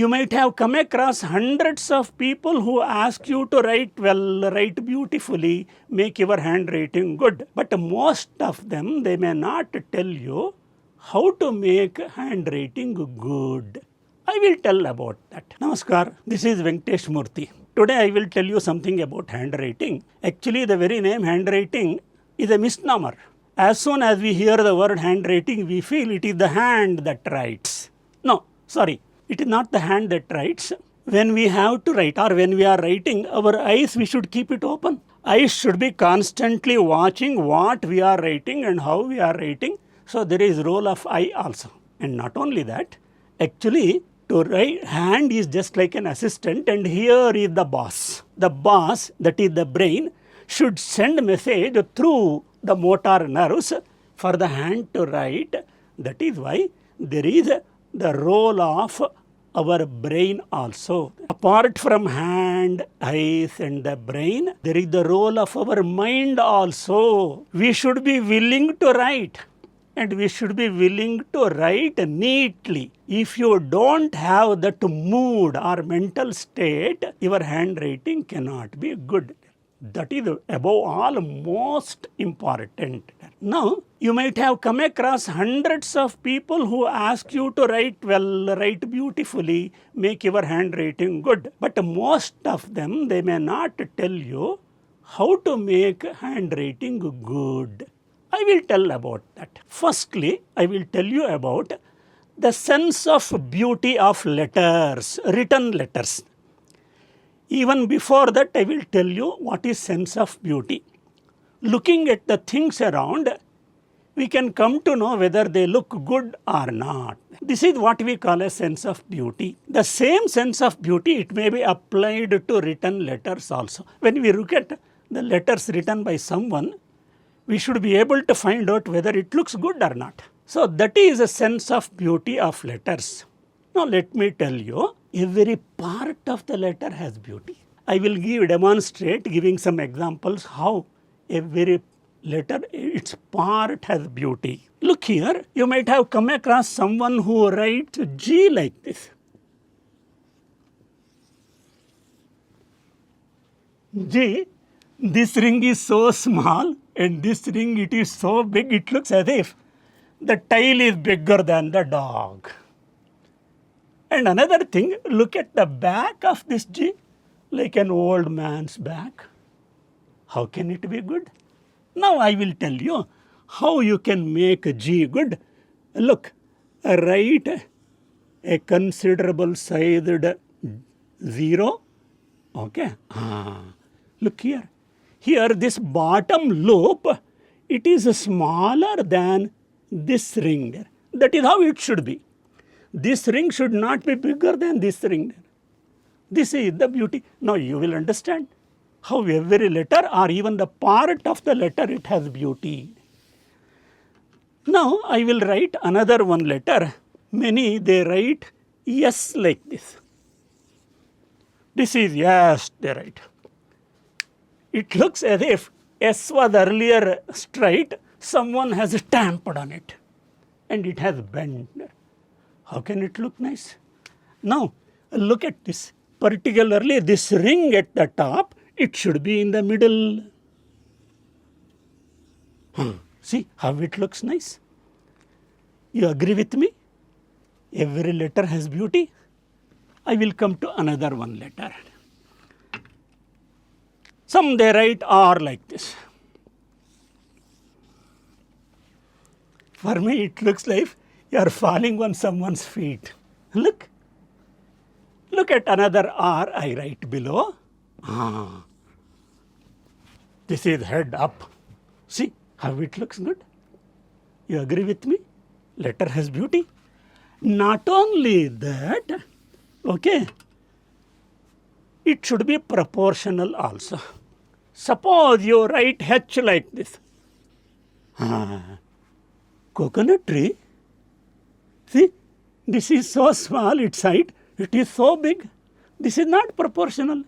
You might have come across hundreds of people who ask you to write well, write beautifully, make your handwriting good. But most of them, they may not tell you how to make handwriting good. I will tell about that. Namaskar, this is Venkatesh Murthy. Today I will tell you something about handwriting. Actually, the very name handwriting is a misnomer. As soon as we hear the word handwriting, we feel it is the hand that writes. No, sorry. It is not the hand that writes. When we have to write or when we are writing, our eyes, we should keep it open. Eyes should be constantly watching what we are writing and how we are writing. So there is role of eye also. And not only that, actually to write, hand is just like an assistant, and here is the boss. The boss, that is the brain, should send message through the motor nerves for the hand to write. That is why there is the role of our brain also. Apart from hand, eyes and the brain, there is the role of our mind also. We should be willing to write, and we should be willing to write neatly. If you don't have that mood or mental state, your handwriting cannot be good. That is above all most important. Now, you might have come across hundreds of people who ask you to write well, write beautifully, make your handwriting good. But most of them, they may not tell you how to make handwriting good. I will tell about that. Firstly, I will tell you about the sense of beauty of letters, written letters. Even before that, I will tell you what is sense of beauty. Looking at the things around, we can come to know whether they look good or not. This is what we call a sense of beauty. The same sense of beauty, it may be applied to written letters also. When we look at the letters written by someone, we should be able to find out whether it looks good or not. So that is a sense of beauty of letters. Now let me tell you, every part of the letter has beauty. I will demonstrate giving some examples how every letter, its part has beauty. Look here, you might have come across someone who writes G like this. G, this ring is so small and this ring, it is so big, it looks as if the tail is bigger than the dog. And another thing, look at the back of this G, like an old man's back. How can it be good? Now I will tell you how you can make a G good. Look, write a considerable sized 0. Okay. Look here. Here this bottom loop, it is smaller than this ring there. That is how it should be. This ring should not be bigger than this ring there. This is the beauty. Now you will understand how every letter or even the part of the letter, it has beauty. Now I will write another one letter. Many, they write S like this. This is yes, they write. It looks as if S was earlier straight, someone has stamped on it and it has bent. How can it look nice? Now look at this. Particularly this ring at the top, it should be in the middle. See how it looks nice? You agree with me? Every letter has beauty. I will come to another one letter. Some they write R like this. For me it looks like you are falling on someone's feet. Look. Look at another R I write below. This is head up. See how it looks good? You agree with me? Letter has beauty. Not only that, okay, it should be proportional also. Suppose you write H like this. Coconut tree. See, this is so small, its height. It is so big. This is not proportional.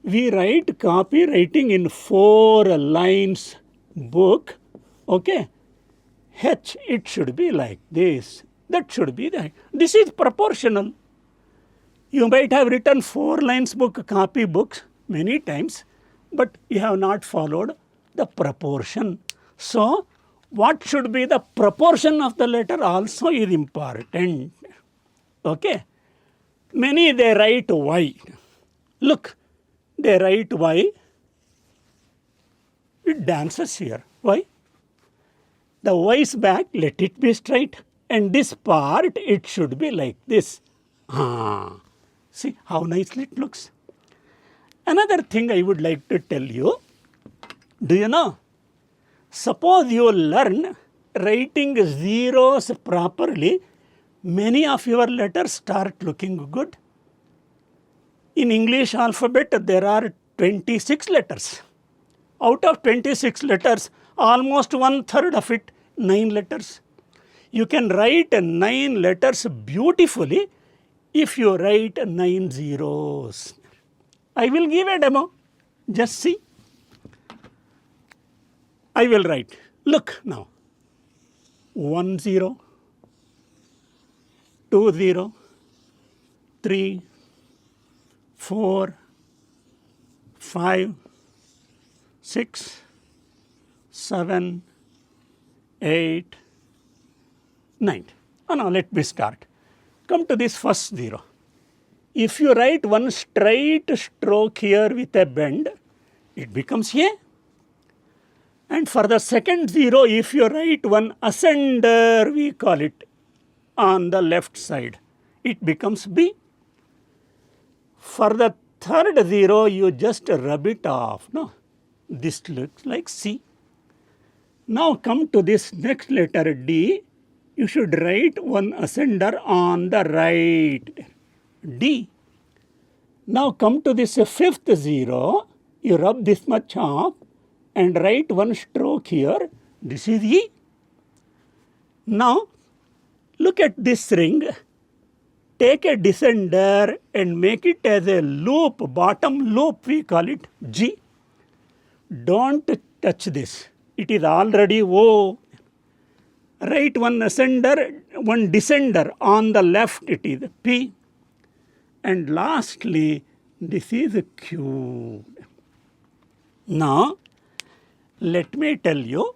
We write copywriting in 4 lines book. Okay. H, it should be like this. That should be the height. This is proportional. You might have written 4 lines book, copy books many times, but you have not followed the proportion. So, what should be the proportion of the letter also is important. Okay. Many they write Y. Look, they write Y. It dances here. Why? The Y's back, let it be straight. And this part, it should be like this. See how nicely it looks. Another thing I would like to tell you, do you know? Suppose you learn writing zeros properly, many of your letters start looking good. In English alphabet, there are 26 letters. Out of 26 letters, almost 1/3 of it, 9 letters. You can write 9 letters beautifully if you write 9 zeros. I will give a demo. Just see. I will write. Look now. 1 0, 2 0, 3, 4, 5, 6, 7, 8, 9. Oh, now let me start. Come to this first 0. If you write one straight stroke here with a bend, it becomes A. And for the second 0, if you write one ascender, we call it, on the left side, it becomes B. For the third 0, you just rub it off. No, this looks like C. Now come to this next letter D. You should write one ascender on the right, D. Now come to this fifth 0. You rub this much off and write one stroke here. This is E. Now look at this ring. Take a descender and make it as a loop, bottom loop, we call it G. Don't touch this. It is already O. Write one ascender, one descender on the left, it is P. And lastly, this is Q. Now, let me tell you,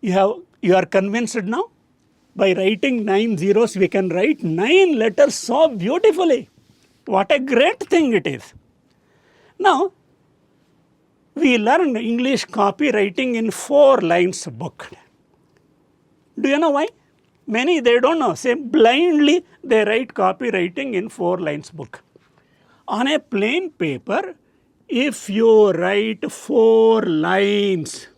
you are convinced now? By writing 9 zeros, we can write 9 letters so beautifully. What a great thing it is. Now, we learned English copywriting in 4 lines book. Do you know why? Many, they don't know. Say blindly, they write copywriting in 4 lines book. On a plain paper, if you write 4 lines,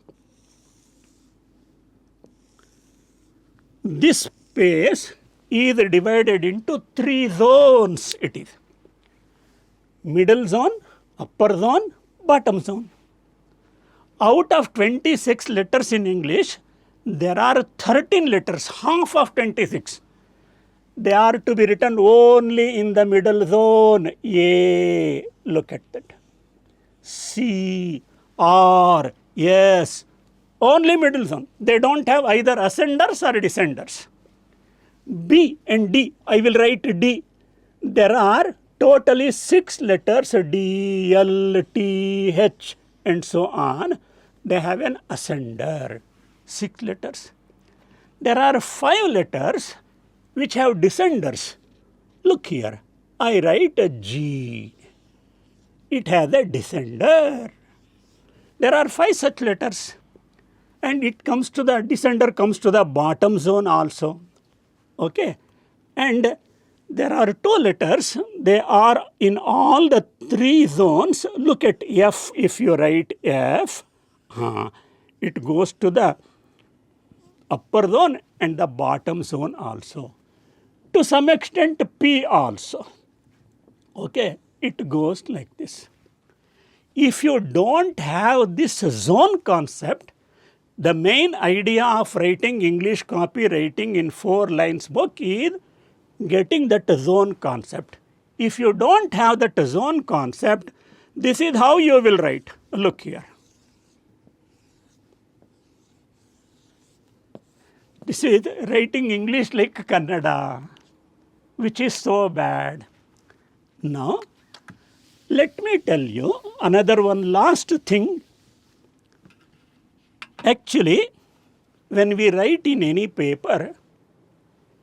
this space is divided into 3 zones. It is middle zone, upper zone, bottom zone. Out of 26 letters in English, there are 13 letters, half of 26. They are to be written only in the middle zone. A, look at that. C, R, S, only middle zone. They don't have either ascenders or descenders. B and D, I will write D. There are totally 6 letters, D, L, T, H, and so on. They have an ascender, 6 letters. There are 5 letters which have descenders. Look here, I write a G. It has a descender. There are 5 such letters. And it comes to the descender comes to the bottom zone also. Okay. And there are 2 letters. They are in all the 3 zones. Look at F. If you write F, it goes to the upper zone and the bottom zone also. To some extent P also. Okay. It goes like this. If you don't have this zone concept, the main idea of writing English copywriting in 4 lines book is getting that zone concept. If you don't have that zone concept, this is how you will write. Look here. This is writing English like Kannada, which is so bad. Now, let me tell you another one last thing. Actually, when we write in any paper,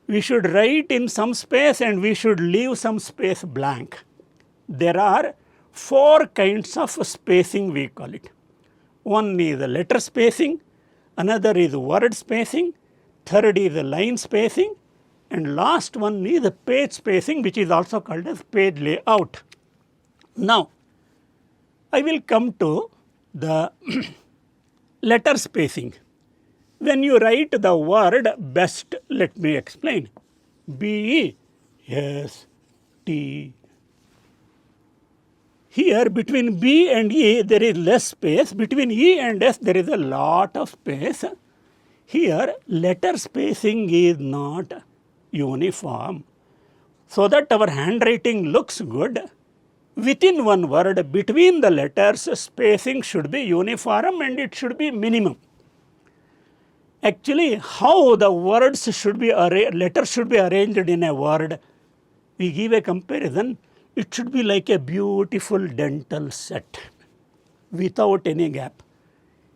we should write in some space and we should leave some space blank. There are 4 kinds of spacing, we call it. One is letter spacing, another is word spacing, third is line spacing, and last one is page spacing, which is also called as page layout. Now, I will come to the letter spacing. When you write the word best, let me explain. B-E-S-T. Here between B and E there is less space. Between E and S there is a lot of space. Here letter spacing is not uniform. So that our handwriting looks good, within one word, between the letters, spacing should be uniform and it should be minimum. Actually, how the words should be letters should be arranged in a word, we give a comparison. It should be like a beautiful dental set without any gap.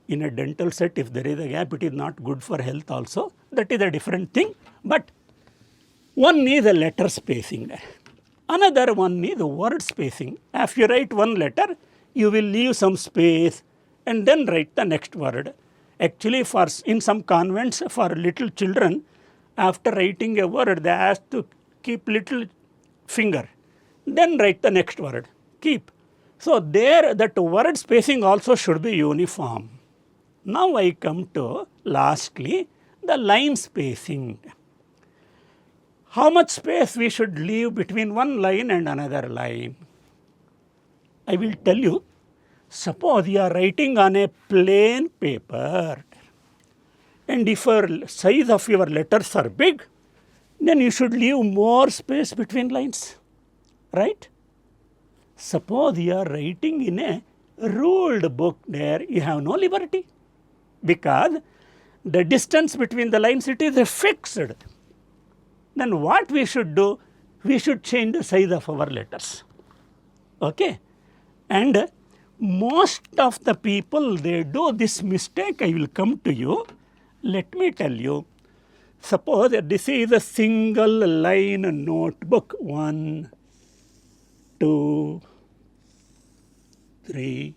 In a dental set, if there is a gap, it is not good for health also. That is a different thing. But one is a letter spacing. Another one is word spacing. If you write one letter, you will leave some space and then write the next word. Actually, in some convents, for little children, after writing a word, they ask to keep little finger. Then write the next word. Keep. So there, that word spacing also should be uniform. Now I come to, lastly, the line spacing. How much space we should leave between one line and another line? I will tell you. Suppose you are writing on a plain paper, and if the size of your letters are big, then you should leave more space between lines, right? Suppose you are writing in a ruled book, there you have no liberty, because the distance between the lines, it is fixed. Then what we should do? We should change the size of our letters. Okay? And most of the people, they do this mistake. I will come to you. Let me tell you. Suppose this is a single line notebook. 1, 2, 3.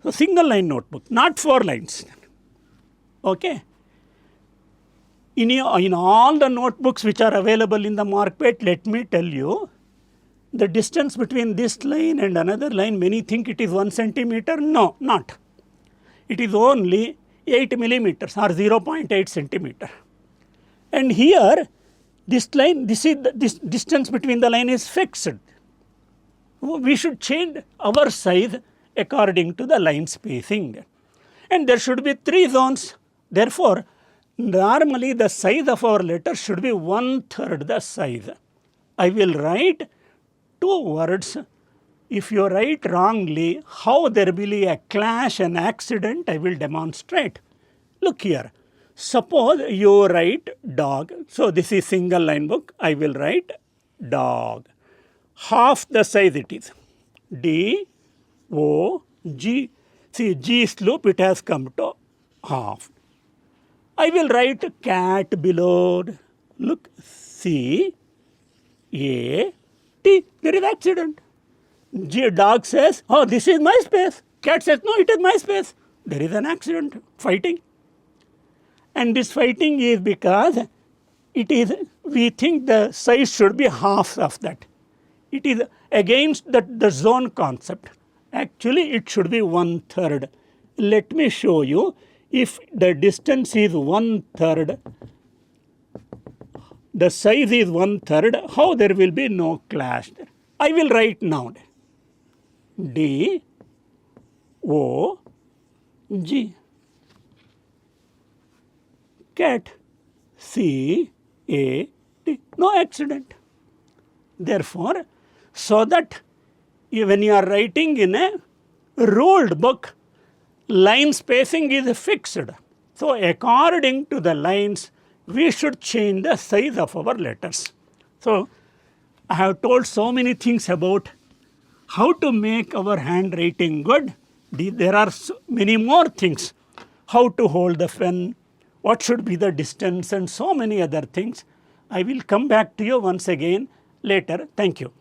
So single line notebook, not 4 lines. Okay. In all the notebooks which are available in the market, let me tell you, the distance between this line and another line, many think it is 1 centimeter. No, not. It is only 8 millimeters or 0.8 centimeter. And here, this line, this distance between the line is fixed. We should change our size according to the line spacing. And there should be 3 zones. Therefore, normally the size of our letter should be 1/3 the size. I will write 2 words. If you write wrongly, how there will be a clash, an accident, I will demonstrate. Look here. Suppose you write dog. So this is single line book. I will write dog. Half the size it is. D-O-G. See, G slope, it has come to half. I will write cat below. Look, C-A-T. There is accident. Dog says, oh, this is my space. Cat says, no, it is my space. There is an accident, fighting. And this fighting is because we think the size should be half of that. It is against the zone concept. Actually, it should be 1/3. Let me show you. If the distance is 1/3, the size is 1/3, how there will be no clash there. I will write now. D-O-G. Cat. C-A-T. No accident. Therefore, so that when you are writing in a ruled book, line spacing is fixed. So according to the lines, we should change the size of our letters. So I have told so many things about how to make our handwriting good. There are many more things. How to hold the pen, what should be the distance, and so many other things. I will come back to you once again later. Thank you.